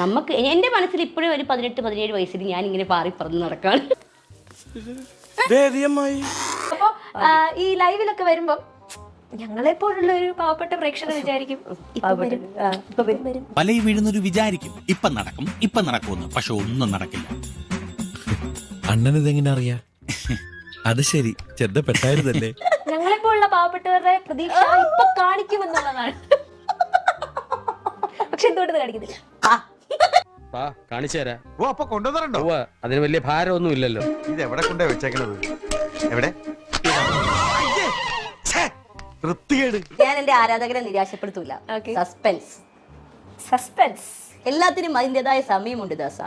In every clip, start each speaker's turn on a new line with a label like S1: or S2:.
S1: നമുക്ക് എന്റെ മനസ്സിൽ ഇപ്പോഴും ഒരു 18-17 വയസ്സിൽ ഞാൻ ഇങ്ങനെ പാറി പറന്ന് നടക്കാണ്.
S2: അപ്പൊ ഈ ലൈവിലൊക്കെ വരുമ്പോ ഞങ്ങളെ പോലുള്ള ഒരു പാവപ്പെട്ട പ്രേക്ഷകർ വിചാരിക്കും
S3: വലയിൽ വീഴുന്നൊരു വിചാരിക്കും ഇപ്പൊ നടക്കുമെന്ന്, പക്ഷെ ഒന്നും നടക്കില്ല.
S4: അണ്ണനിതെങ്ങനെ അറിയാ? അത് ശരി, ചെറുതപ്പെട്ടായിരുന്നല്ലേ.
S2: ഞങ്ങളെ പോലുള്ള പാവപ്പെട്ടവരുടെ പ്രതീക്ഷ ഇപ്പൊ കാണിക്കുമെന്നുള്ളതാണ്. പക്ഷെ എന്തുകൊണ്ട് കാണിക്കുന്നില്ല?
S5: കാണിച്ചു തരാം.
S6: ഓ, അപ്പൊ കൊണ്ടുവന്നിട്ടുണ്ടോ?
S5: അതിന് വലിയ ഭാരമൊന്നും ഇല്ലല്ലോ.
S6: ഇത് എവിടെ കൊണ്ടേ വെച്ചേക്കണത്? എവിടെ?
S1: ഞാൻ എന്റെ ആരാധകരെ നിരാശപ്പെടുത്തൂല.
S2: സസ്പെൻസ്
S1: എല്ലാത്തിനും അതിൻ്റെതായ സമയമുണ്ട് ദാസ.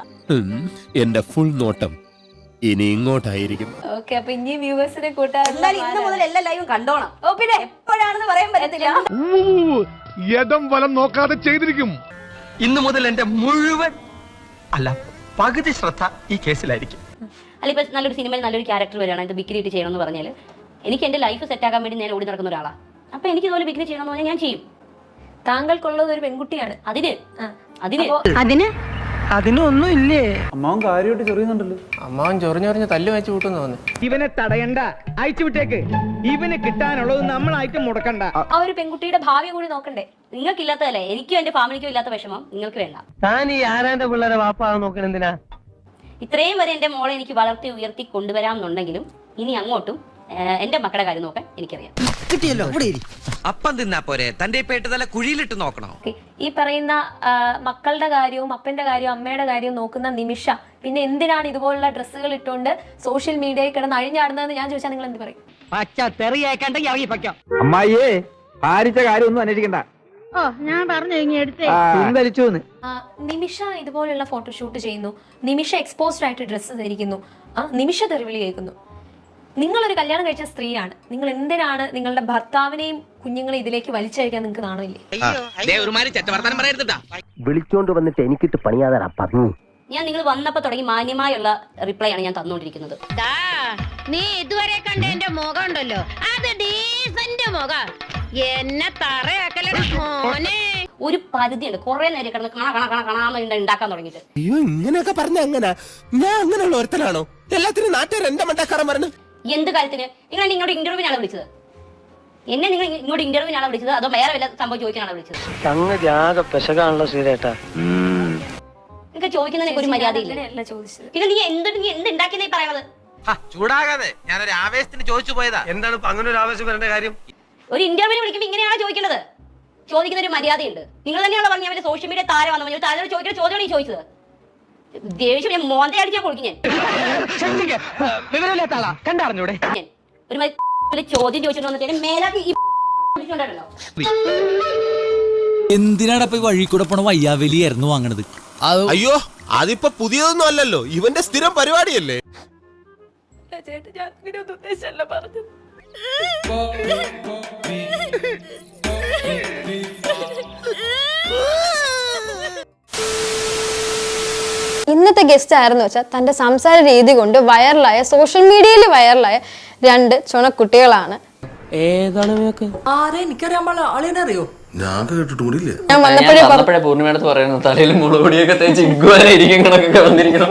S4: എന്റെ ഫുൾ നോട്ടം ഇനി ഇങ്ങോട്ടായിരിക്കും.
S2: ഓക്കെ, അപ്പൊ ഇനി വ്യൂവേഴ്സിനെ കൂട്ടാൻ
S1: എന്തായാലും ഇന്ന് മുതൽ എല്ലാ ലൈവും കണ്ടോണം. ഓ പിന്നെ എപ്പോഴാണെന്ന് പറയാൻ പറ്റത്തില്ല.
S7: യഥം വലം നോക്കാതെ ചെയ്തിരിക്കും.
S8: ഇന്നു മുതൽ എന്റെ മുഴുവൻ പകുതി ശ്രദ്ധ ഈ കേസിലായിരിക്കും.
S1: അല്ല, ഇപ്പൊ നല്ലൊരു സിനിമയിൽ നല്ലൊരു ക്യാരക്ടർ വരികയാണ്, ഇത് ബിക്കിനിട്ട് ചെയ്യണമെന്ന് പറഞ്ഞാൽ എനിക്ക് എന്റെ ലൈഫ് സെറ്റ് ആക്കാൻ വേണ്ടി ഞാൻ ഓടി നടക്കുന്ന ഒരാളാണ്. അപ്പൊ എനിക്ക് ഇതുപോലെ ബിക്കിനി ചെയ്യണമെന്ന് പറഞ്ഞാൽ ഞാൻ ചെയ്യും.
S2: താങ്കൾക്കുള്ളത് ഒരു പെൺകുട്ടിയാണ്.
S8: അതിനൊന്നും ഇല്ലേ?
S9: അമ്മാവൻ കാര്യമായിട്ട് ചൊറിയുന്നുണ്ടല്ലോ.
S5: അമ്മാവൻ ചൊറിഞ്ഞൊറിഞ്ഞ് തല്ലു വെച്ച് കൂട്ടുന്നു തോന്നുന്നു.
S8: ഇവനെ തടയണ്ട, അയച്ചു വിട്ടേക്ക്. ഇവന് കിട്ടാനുള്ളത് നമ്മളായിട്ട് മുടക്കണ്ട.
S2: ആ ഒരു പെൺകുട്ടിയുടെ ഭാവി കൂടി നോക്കണ്ടേ?
S1: നിങ്ങൾക്കില്ലാത്തതല്ലേ എനിക്കും എന്റെ ഫാമിലിക്കും ഇല്ലാത്ത വിഷമം നിങ്ങൾക്ക് വേണ്ട.
S8: താൻ ഈ ആരാന്റെ പിള്ളേരെ വാപ്പാ നോക്കണ എന്തിനാ?
S1: ഇത്രയും വരെ എന്റെ മോളെ എനിക്ക് വളർത്തി ഉയർത്തി കൊണ്ടുവരാം എന്നുണ്ടെങ്കിലും ഇനി അങ്ങോട്ടും എന്റെ മക്കളുടെ കാര്യം നോക്കാൻ എനിക്കറിയാം.
S8: കിട്ടിയല്ലോ, അപ്പം തിന്നാ പോരെ, തന്റെ പേട്ട് തല കുഴിയിലിട്ട് നോക്കണോ?
S2: ഈ പറയുന്ന മക്കളുടെ കാര്യവും അപ്പന്റെ കാര്യവും അമ്മയുടെ കാര്യവും നോക്കുന്ന നിമിഷ പിന്നെ എന്തിനാണ് ഇതുപോലുള്ള ഡ്രസ്സുകൾ ഇട്ടുകൊണ്ട് സോഷ്യൽ മീഡിയയിൽ കിടന്ന് അഴിഞ്ഞാടുന്നതെന്ന് ഞാൻ ചോദിച്ചാൽ നിങ്ങൾ എന്ത് പറയും?
S9: അമ്മായിയേ, ഭാരിച്ച കാര്യമൊന്നും അന്വേഷിക്കണ്ട.
S10: ഞാൻ പറഞ്ഞു
S2: നിമിഷ ഇതുപോലുള്ള ഫോട്ടോഷൂട്ട് ചെയ്യുന്നു, നിമിഷ എക്സ്പോസ്ഡ് ആയിട്ട് ഡ്രസ്സ് ധരിക്കുന്നു, നിമിഷ തെറിവിളി കേൾക്കുന്നു. നിങ്ങളൊരു കല്യാണം കഴിച്ച സ്ത്രീയാണ്, നിങ്ങൾ എന്തിനാണ് നിങ്ങളുടെ ഭർത്താവിനെയും കുഞ്ഞുങ്ങളെയും ഇതിലേക്ക് വലിച്ചഴിക്കാൻ നിങ്ങൾക്ക് നാണമില്ലേ?
S8: വിളിച്ചോണ്ട് വന്നിട്ട് എനിക്കിട്ട് പണിയാതാ പറഞ്ഞു.
S1: ഞാൻ നിങ്ങൾ വന്നപ്പോ തുടങ്ങി മാന്യമായുള്ള റിപ്ലൈ ആണ് ഞാൻ തന്നുകൊണ്ടിരിക്കുന്നത്.
S10: നീ ഇതുവരെ കണ്ട എന്റെ മുഖം ഉണ്ടല്ലോ, അത് ഡീസന്റ് മുഖം. എന്നെ തറയാക്കലടാ മോനെ.
S1: ഒരു പരിധിയുണ്ട്. കുറെ നേരം കിടന്ന് കാണാന്ന് ഉണ്ടാക്കാൻ തുടങ്ങിയിട്ട്.
S4: അയ്യോ, ഇങ്ങനെയൊക്കെ പറഞ്ഞ എങ്ങനെ? ഞാൻ അങ്ങനെയുള്ള ഒരുത്തനാണോ? എല്ലാത്തിനും നാട്ടുകാർ എന്റെ മണ്ടക്കാരൻ പറഞ്ഞു.
S1: എന്ത് കാര്യത്തിന്? നിങ്ങൾ എന്നെ ഇങ്ങോട്ട് ഇന്റർവ്യൂവിനാണ് വിളിച്ചത്? എന്നെ നിങ്ങൾ ഇങ്ങോട്ട് ഇന്റർവ്യൂവിനാണ് വിളിച്ചത്, അതോ വേറെ വല്ല സംഭവം ചോദിക്കാനാണ് വിളിച്ചത്? നിങ്ങൾക്ക് ചോദിക്കുന്നതിന് ഒരു മര്യാദയില്ല. പിന്നെ നീ എന്ത് ഉണ്ടാക്കിയെന്നേ പറയണത്?
S8: ചൂടാകാതെ, ഞാനൊരു ആവേശത്തിന് ചോദിച്ചു പോയതാ. എന്താണ് അങ്ങനെ ഒരു ആവേശം വരേണ്ട കാര്യം?
S1: ഒരു ഇന്റർവ്യൂവിന് വിളിക്കുമ്പോൾ ഇങ്ങനെയാണോ ചോദിക്കേണ്ടത്? ചോദിക്കുന്ന ഒരു മര്യാദയുണ്ട്. നിങ്ങൾ തന്നെയാണോ പറഞ്ഞ അവര് സോഷ്യൽ മീഡിയ താരം വന്നു താരം ചോദിക്കുന്ന ചോദ്യമാണ് ഈ ചോദിച്ചത്. ദേഷ്യം ഞാൻ മോന്തയെ അടിച്ചാൽ കൊടുക്കും. ഞാൻ ഒരു ചോദ്യം ചോദിച്ചിട്ട് വന്നിട്ട് മേലാക്കി
S3: എന്തിനാണ് ഇപ്പൊ വഴി കൂടെ പോണ വയ്യാവലിയായിരുന്നു വാങ്ങണത്?
S4: അയ്യോ, അതിപ്പോ പുതിയതൊന്നും അല്ലല്ലോ, ഇവന്റെ സ്ഥിരം പരിപാടിയല്ലേ.
S2: ചേട്ടാ, ഞാൻ അങ്ങനെയൊന്നും ഉദ്ദേശിച്ചല്ല പറഞ്ഞത്.
S10: ഇന്നത്തെ ഗസ്റ്റ് ആയിരുന്നു വെച്ചാൽ തന്റെ സംസാര രീതി കൊണ്ട് വൈറലായ, സോഷ്യൽ മീഡിയയിൽ വൈറലായ 2 ചുണക്കുട്ടികളാണ്. ഞാൻ
S5: വന്നപ്പോഴേ പൂർണ്ണിമയുടെ പറയുന്നു തലയിൽ മുളകൊടിയൊക്കെ തേച്ച് ഇഗ്വാനായിരിക്കും കണക്കൊക്കെ വന്നിരിക്കണം.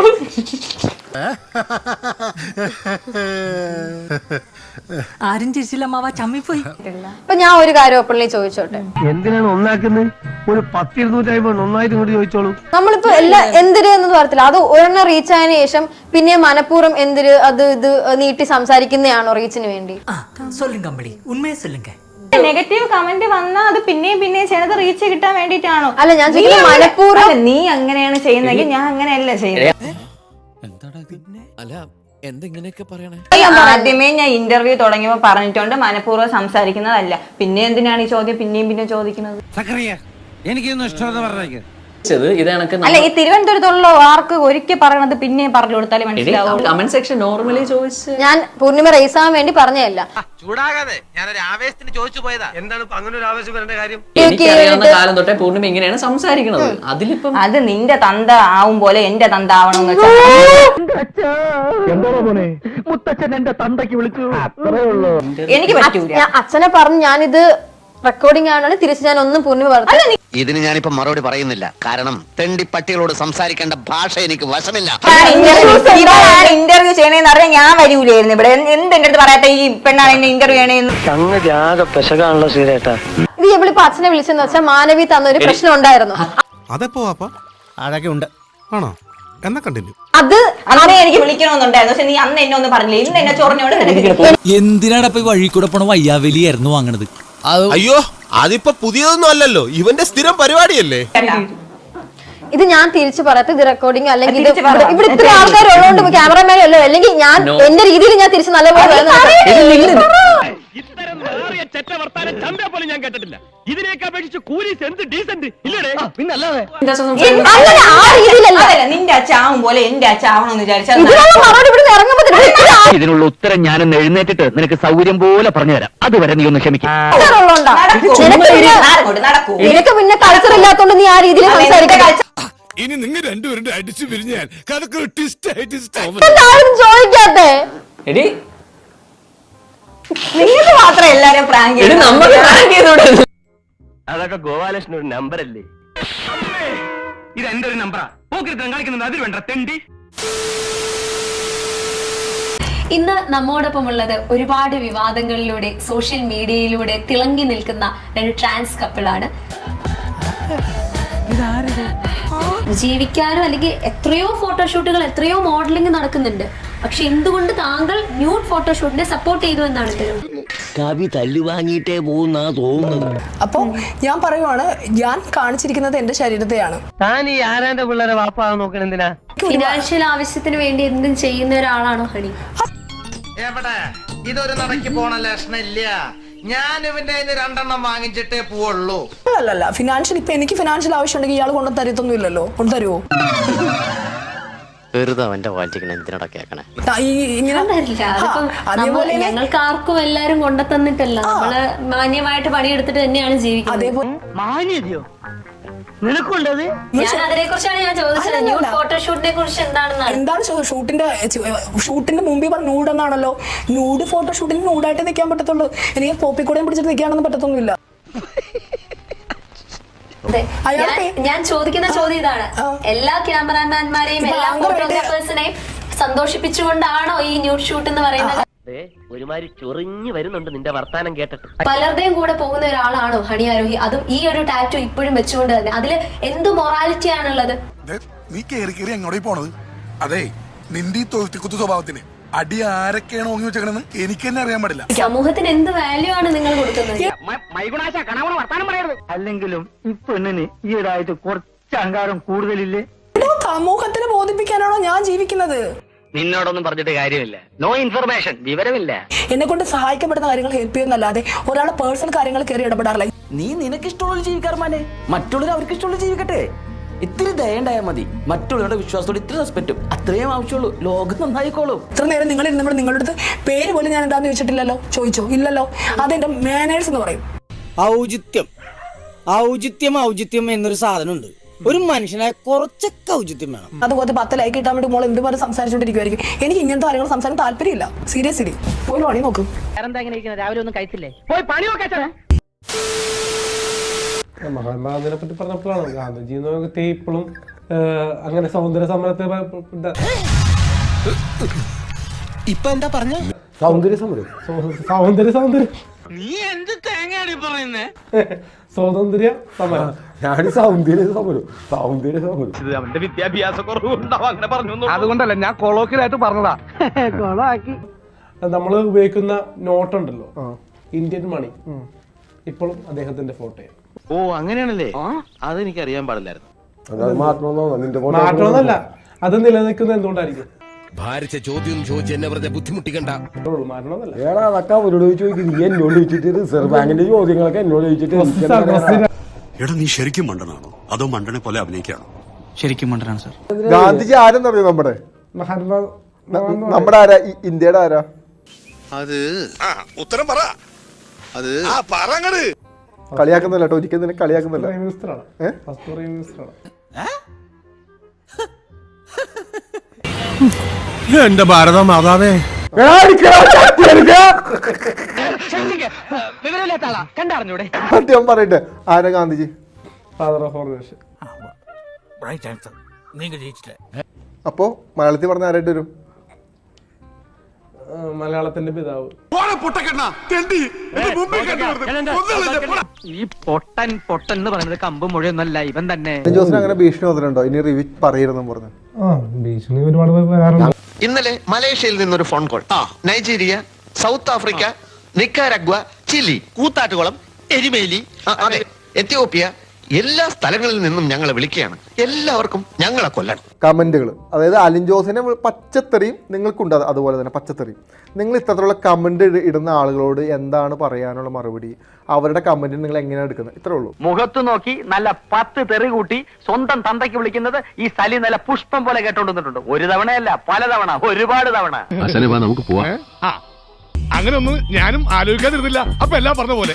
S10: ആരും ചിരിച്ചില്ല, മാവാ ചമ്മിപ്പോയി. അപ്പൊ ഞാൻ ഒരു കാര്യം ഓപ്പൺലി ചോദിച്ചോട്ടെ,
S8: എന്തിനാണ് ഒന്നാക്കുന്നത്? ഒരു 10-250 ഒന്നായിട്ട് ഇങ്ങോട്ട് ചോദിച്ചോളൂ.
S10: നമ്മളിപ്പോ എന്തിര് എന്ന് പറയത്തില്ല, അത് ഒരെണ്ണം റീച്ച് ആയതിനു ശേഷം പിന്നെ മനഃപൂർവ്വം എന്തിര് അത് ഇത് നീട്ടി സംസാരിക്കുന്നതാണോ റീച്ചിന് വേണ്ടി?
S11: നെഗറ്റീവ് കമന്റ് വന്നാൽ അത് പിന്നെയും ചെയ്യണത് റീച്ച് കിട്ടാൻ വേണ്ടിട്ടാണോ?
S10: അല്ല, ഞാൻ മനഃപൂർവ്വം
S11: നീ അങ്ങനെയാണ് ചെയ്യുന്നെങ്കിൽ ഞാൻ അങ്ങനെയല്ല ചെയ്യുന്നത്.
S4: അല്ല, എന്തെങ്ങനെയൊക്കെ പറയണേ?
S11: ആദ്യമേ ഞാൻ ഇന്റർവ്യൂ തുടങ്ങിയപ്പോ പറഞ്ഞിട്ടുണ്ട് മനഃപൂർവ്വം സംസാരിക്കുന്നതല്ല. പിന്നെ എന്തിനാണ് ഈ ചോദ്യം പിന്നെയും ചോദിക്കുന്നത്?
S8: എനിക്കൊന്നും ഇഷ്ടമെന്ന് പറഞ്ഞേക്ക്.
S11: അല്ല, ഈ തിരുവനന്തപുരത്തുള്ള ആർക്ക് ഒരിക്കൽ പറയണത് പിന്നെ പറഞ്ഞു കൊടുത്താലേ മനസ്സിലാവും.
S5: കമന്റ് സെക്ഷൻ നോർമലി ചോദിച്ച്
S10: ഞാൻ പൂർണിമ റേസ് ആവാൻ വേണ്ടി പറഞ്ഞതല്ല.
S8: ചൂടാകാതെ, ഞാനൊരു ആവേശത്തിന് ചോദിച്ചു പോയതാ. എന്താണ് അങ്ങനെ ഒരു ആവേശം വരേണ്ട കാര്യം?
S5: എനിക്കറിയാവുന്ന കാലം തൊട്ടേ പൂർണ്ണിമ ഇങ്ങനെയാണ് സംസാരിക്കുന്നത്. അതിലിപ്പം
S11: അത് നിന്റെ തന്ത ആവും പോലെ എന്റെ തന്ത ആവണമെന്ന്
S8: മുത്തച്ഛൻ എന്റെ തന്തയ്ക്ക് വിളിച്ചു, അത്രേ ഉള്ളൂ.
S11: എനിക്ക് പറ്റൂല.
S10: അച്ഛനെ പറഞ്ഞ് ഞാനിത് റെക്കോർഡിംഗ് ആണ്, തിരിച്ച് ഞാൻ ഒന്നും പൂർണ്ണിമ പറഞ്ഞു.
S4: ഇതിന് ഞാനിപ്പോ മറുപടി പറയുന്നില്ല, കാരണം തെണ്ടി പട്ടികളോട് സംസാരിക്കേണ്ട ഭാഷ എനിക്ക് വശമില്ല.
S11: ഇന്റർവ്യൂ ചെയ്യണേന്ന് അറിയാൻ ഞാൻ വരൂലായിരുന്നു ഇവിടെ. എന്തെന്റെ അടുത്ത് പറയാത്ത ഈ പെണ്ണാണ് എന്നെ ഇന്റർവ്യൂ ചെയ്യണേന്ന്.
S10: ഇത് ഇവളിപ്പോ അച്ഛനെ വിളിച്ചെന്ന് വെച്ചാൽ മാനവി തന്നൊരു പ്രശ്നം ഉണ്ടായിരുന്നു.
S6: അതെപ്പോ അതൊക്കെ ഉണ്ട് ആണോ എന്നാ കണ്ടിന്യൂ.
S11: അത് അന്നേ എനിക്ക് വിളിക്കണമെന്നുണ്ടായിരുന്നു, പക്ഷെ നീ അന്ന് എന്നെ ഒന്നും പറഞ്ഞില്ല. ഇന്ന് എന്നെ ചൊറിഞ്ഞോട്
S3: എന്തിനാടപ്പൊ ഈ വഴി കൂടെ പോണ വയ്യാവലിയായിരുന്നു വാങ്ങണത്?
S4: അയ്യോ അതിപ്പോ പുതിയതൊന്നും അല്ലല്ലോ, ഇവന്റെ സ്ഥിരം പരിപാടിയല്ലേ.
S10: ഇത് ഞാൻ തിരിച്ചു പറയാത്ത, ഇത് റെക്കോർഡിംഗ് അല്ലെങ്കിൽ ഇവിടെ ഇത്ര ആൾക്കാരുള്ളതുകൊണ്ട് ക്യാമറമാൻ അല്ലോ, അല്ലെങ്കിൽ ഞാൻ എന്റെ രീതിയിൽ ഞാൻ തിരിച്ച് നല്ലപോലെ
S7: ഞാൻ കേട്ടിട്ടില്ല. ഇതിനേക്ക് അപേക്ഷിച്ച് കൂലീസ് എന്ത് ഡീസന്റ് ഇല്ലേ?
S11: നിന്റെ അച്ഛാവും പോലെ എന്റെ അച്ഛാവണമെന്ന് വിചാരിച്ചാൽ
S9: ഇതിനുള്ള ഉത്തരം ഞാനൊന്ന് എഴുന്നേറ്റിട്ട് നിനക്ക് സൗകര്യം പോലെ പറഞ്ഞുതരാം. അതുവരെ നീ ഒന്ന് ക്ഷമിക്കും.
S11: നടക്കൂ.
S10: നിനക്ക് പിന്നെ കൾച്ചർ ഇല്ലാത്തോണ്ട് നീ ആ രീതിയിൽ സംസാരിക്കാൻ
S7: ഇനി നിങ്ങൾ രണ്ടുപേരും അടിച്ചു പിരിഞ്ഞാൽ
S10: ചോദിക്കാത്തെ.
S5: എടി
S11: നിങ്ങൾക്ക് മാത്രം എല്ലാരും പ്രാങ്ക്
S5: എടി നമ്മൾ പ്രാങ്ക് ചെയ്തോടെ.
S9: അതൊക്കെ ഗോപാലകൃഷ്ണൻ ഒരു നമ്പർ അല്ലേ?
S8: ഇത് എന്റെ ഒരു നമ്പറാ. പോക്കിരുത്തം കളിക്കുന്നത് അതിൽ വേണ്ട തെണ്ടി.
S2: ഇന്ന് നമ്മോടൊപ്പം ഉള്ളത് ഒരുപാട് വിവാദങ്ങളിലൂടെ സോഷ്യൽ മീഡിയയിലൂടെ തിളങ്ങി നിൽക്കുന്ന രണ്ട് ട്രാൻസ് കപ്പിളാണ്. ജീവിക്കാനും അല്ലെങ്കിൽ എത്രയോ ഫോട്ടോഷൂട്ടുകൾ, എത്രയോ മോഡലിംഗ് നടക്കുന്നുണ്ട്. പക്ഷെ എന്തുകൊണ്ട് താങ്കൾ ന്യൂഡ് ഫോട്ടോഷൂട്ടിനെ സപ്പോർട്ട് ചെയ്തു എന്നാണ്
S4: കവി തല്ലു വാങ്ങിയിട്ടേ പോകുന്നാ തോന്നുന്നത്.
S12: അപ്പൊ ഞാൻ പറയുവാണ്, ഞാൻ കാണിച്ചിരിക്കുന്നത് എന്റെ ശരീരത്തെയാണ്.
S9: താൻ ഈ ആരാന്റെ പിള്ളേരെ വാപ്പാ നോക്കണ എന്തിനാ?
S2: ഫിനാൻഷ്യൽ ആവശ്യത്തിന് വേണ്ടി എന്തും ചെയ്യുന്ന ഒരാളാണോ ഹണി?
S8: എവിടെ ഇതൊരു നടക്കി പോണ ലക്ഷണില്ല. ഞാൻ ഇവന്റെ രണ്ടെണ്ണം വാങ്ങിച്ചിട്ടേ പോവുള്ളൂ.
S12: അല്ലല്ല, ഫിനാൻഷ്യൽ ഇപ്പൊ എനിക്ക് ഫിനാൻഷ്യൽ ആവശ്യം ഉണ്ടെങ്കിൽ ഇയാൾ കൊണ്ടു തരത്തൊന്നും ഇല്ലല്ലോ. കൊണ്ടു തരുമോ?
S4: വെറുതെ അവന്റെ വായിച്ചിരിക്കണ എന്തിനാ കേക്കണേ?
S12: അതേപോലെ
S2: ഞങ്ങൾക്ക് ആർക്കും എല്ലാരും കൊണ്ടുതന്നിട്ടല്ല, നമ്മള് മാന്യമായിട്ട് പണിയെടുത്തിട്ട് തന്നെയാണ് ജീവിക്കുന്നത്.
S12: അതേപോലെ
S9: മാന്യതയോ നിനക്കുള്ളത്?
S2: അതിനെ കുറിച്ചാണ് ഞാൻ ചോദിച്ചത്. ന്യൂഡ് ഫോട്ടോഷൂട്ടിനെ കുറിച്ച്
S12: എന്താണ് ഷൂട്ടിന്റെ മുമ്പിൽ പറഞ്ഞ നൂഡ് എന്നാണല്ലോ. നൂഡ് ഫോട്ടോഷൂട്ടിന് നൂഡായിട്ട് നിൽക്കാൻ പറ്റത്തുള്ളൂ. എനിക്ക് പോപ്പിക്കൂടെ പിടിച്ചിട്ട് നിൽക്കാനൊന്നും പറ്റത്തൊന്നുമില്ല.
S2: ഞാൻ ചോദിക്കുന്ന ചോദ്യം ഇതാണ്, എല്ലാ ക്യാമറാമാൻമാരെയും എല്ലാ ഫോട്ടോഗ്രാഫേഴ്സിനെയും സന്തോഷിപ്പിച്ചുകൊണ്ടാണോ ഈ ന്യൂഡ് ഷൂട്ട് എന്ന് പറയുന്നത്?
S9: ഒരുമാതിരി ചൊറിഞ്ഞു വരുന്നുണ്ട് നിന്റെ വർത്താനം കേട്ടിട്ട്.
S2: പലരുടെയും കൂടെ പോകുന്ന ഒരാളാണോ ഹണി ആരോഹി? അതും ഈ ഒരു ടാറ്റു ഇപ്പോഴും വെച്ചുകൊണ്ട് തന്നെ. അതില് എന്ത് മൊറാലിറ്റി ആണുള്ളത്?
S7: നീ കേറി കേറി എങ്ങോട്ടേ പോണത്? അതെ, നിന്റെ ഈ തൊഴുത്തിക്കുത്തു സ്വഭാവത്തിന് അടി ആരൊക്കെയാണ് ഓങ്ങി വെച്ചേക്കണെന്ന് എനിക്ക് തന്നെ അറിയാൻ പാടില്ല.
S2: സമൂഹത്തിന് എന്ത് വാല്യൂ ആണ് നിങ്ങൾ കൊടുക്കുന്നത്?
S9: അല്ലെങ്കിലും ഈ പെണ്ണിന് ഈയിടായിട്ട് കുറച്ച് അഹങ്കാരം കൂടുതലില്ലേ?
S12: സമൂഹത്തിനെ ബോധിപ്പിക്കാനാണോ ഞാൻ ജീവിക്കുന്നത്?
S9: നിന്നോടൊന്നും പറഞ്ഞിട്ട് കാര്യമില്ല. നോ ഇൻഫർമേഷൻ, വിവരമില്ല.
S12: എന്നെ കൊണ്ട് സഹായിക്കപ്പെടുന്ന കാര്യങ്ങൾ ഹെൽപ്പ് ചെയ്യുന്നല്ലാതെ ഒരാളെ പേഴ്സണൽ കാര്യങ്ങൾ കയറി ഇടപെടാറില്ല.
S3: നീ നിനക്ക് ഇഷ്ടമുള്ള ജീവിക്കാറുമാനെ, മറ്റുള്ളവർ അവർക്ക് ഇഷ്ടമുള്ള ജീവിക്കട്ടെ. ഇത്തിരി ദയുണ്ടായാൽ മതി. മറ്റുള്ളവരുടെ വിശ്വാസത്തോട് ഇത്തിരി റെസ്പെക്റ്റും, അത്രയും ആവശ്യമുള്ളൂ. ലോകം നന്നായിക്കോളും.
S12: ഇത്ര നേരം നിങ്ങൾ ഇരുന്നപ്പോൾ നിങ്ങളുടെ അടുത്ത് പേര് പോലും ഞാൻ എന്താന്ന് ചോദിച്ചിട്ടില്ലല്ലോ. ചോദിച്ചോ? ഇല്ലല്ലോ. അതെന്റെ മാനേഴ്സ് എന്ന് പറയും.
S3: ഔചിത്യം എന്നൊരു സാധനമുണ്ട്. ഒരു മനുഷ്യനായ കുറച്ചൊക്കെ ഔചിത്യം വേണം.
S12: അതുപോലെ 10 ലൈക്ക് കിട്ടാൻ വേണ്ടി മോൾ എന്തുപോലെ സംസാരിച്ചോണ്ടിരിക്കുവായിരിക്കും. എനിക്ക് ഇങ്ങനത്തെ കാര്യങ്ങൾ സംസാരിക്കാൻ താല്പര്യമില്ല. സീരിയസ്ലി പോയി പണി നോക്കും.
S9: രാവിലെ ഒന്നും കഴിച്ചില്ലേ? പോയി പണി നോക്കാ.
S7: മഹാത്മാഗാന്ധിനെ പറ്റി പറഞ്ഞപ്പോഴാണ് ഗാന്ധിജി എന്ന് പറഞ്ഞ ഇപ്പോഴും അങ്ങനെ സൗന്ദര്യ സമരത്തെ
S4: ഇപ്പൊ എന്താ പറഞ്ഞ
S7: സൗന്ദര്യം
S8: നീ എന്ത് തേങ്ങയാണ് പറയുന്നേ?
S7: സ്വാതന്ത്ര്യ സമരം. ഞാൻ സൗന്ദര്യ സമരം
S8: ഇത് അവന്റെ വിദ്യാഭ്യാസ കുറവുണ്ടാവും അങ്ങനെ പറഞ്ഞു.
S9: അതുകൊണ്ടല്ല, ഞാൻ കൊളോക്കിലായിട്ട് പറഞ്ഞതാ. കൊളാക്കി.
S7: നമ്മൾ ഉപയോഗിക്കുന്ന നോട്ടുണ്ടല്ലോ, ഇന്ത്യൻ മണി, ഇപ്പോഴും അദ്ദേഹത്തിന്റെ ഫോട്ടോയാണ്.
S4: ഓ അങ്ങനെയാണല്ലേ? അതെനിക്ക് അറിയാൻ പാടില്ലായിരുന്നു.
S7: മാറ്റണമെന്നല്ല, അത് നിലനിൽക്കുന്നത് എന്തുകൊണ്ടായിരിക്കും?
S4: ഭാരിച്ച ചോദ്യം ചോദിച്ച് എന്നെ വെറുതെ ബുദ്ധിമുട്ടിക്കണ്ട.
S7: മാറ്റണമെന്നല്ല.
S6: എടാ നീ ശരിക്കും മണ്ടനാണോ അതോ മണ്ടനെ പോലെ അഭിനയിക്കാണോ?
S3: ശരിക്കും മണ്ടനാണ് സാർ.
S7: ഗാന്ധിജി ആരെന്നറിയോ? നമ്മുടെ ആരാ? ഇന്ത്യയുടെ ആരാ?
S6: അത് ഉത്തരം പറ. അത് പറങ്ങട്
S7: കളിയാക്കുന്നില്ല കേട്ടോ, ഒരിക്കലും നിന്നെ കളിയാക്കുന്നില്ല. പ്രൈം മിനിസ്റ്ററാണ്. ഫസ്റ്റ് പ്രൈം മിനിസ്റ്ററാണ്. എന്റെ ഭാരത മാതാവേ.
S8: വിവരമില്ലാത്ത ആളാ കണ്ടറിഞ്ഞൂടെ?
S13: സത്യം പറയട്ടെ, ആരാ Gandhiji? Father of our nation. അപ്പോ മലയാളത്തിൽ പറഞ്ഞ ആരായിട്ട് വരും? മലയാളത്തിന്റെ പിതാവ്.
S8: ഈ പൊട്ടൻ പൊട്ടൻ എന്ന് പറയുന്നത് കമ്പ് മുഴയൊന്നല്ല, ഇവൻ തന്നെ.
S13: ജോസിന് അങ്ങനെ ഭീഷണി വന്നിട്ടുണ്ടോ? ഇനി റിവ്യൂ പറയരുതെന്നും പറഞ്ഞു. ഭീഷണി ഒരുപാട് വരാറുണ്ട്.
S4: ഇന്നലെ മലേഷ്യയിൽ നിന്നൊരു phone call. Nigeria, South Africa, Nicaragua, Chile, Koothattukulam, Erimeli, അതെ, എത്യോപ്യ, എല്ലാ സ്ഥലങ്ങളിൽ നിന്നും ഞങ്ങളെ വിളിക്കുകയാണ്. എല്ലാവർക്കും ഞങ്ങളെ കൊല്ലണം.
S13: കമന്റുകൾ, അതായത് അലിൻ ജോസിനെ പച്ചത്തെറിയും നിങ്ങൾക്കുണ്ട്, അതുപോലെ തന്നെ പച്ചത്തെറിയും. നിങ്ങൾ ഇത്തരത്തിലുള്ള കമന്റ് ഇടുന്ന ആളുകളോട് എന്താണ് പറയാനുള്ള മറുപടി? അവരുടെ കമന്റ് നിങ്ങൾ എങ്ങനെയാണ് എടുക്കുന്നത്? ഇത്രേ ഉള്ളൂ.
S8: മുഖത്ത് നോക്കി നല്ല 10 തെറി കൂട്ടി സ്വന്തം തന്തയ്ക്ക് വിളിക്കുന്നത് ഈ സലി നല്ല പുഷ്പം പോലെ കേട്ടോണ്ടിട്ടുണ്ട്. ഒരു തവണയല്ല, പലതവണ, ഒരുപാട് തവണ.
S6: നമുക്ക് പോവാം.
S7: അങ്ങനെ ഒന്നും ഞാനും ആലോചിക്കാതിരുന്നില്ല. അപ്പൊ എല്ലാം പറഞ്ഞ പോലെ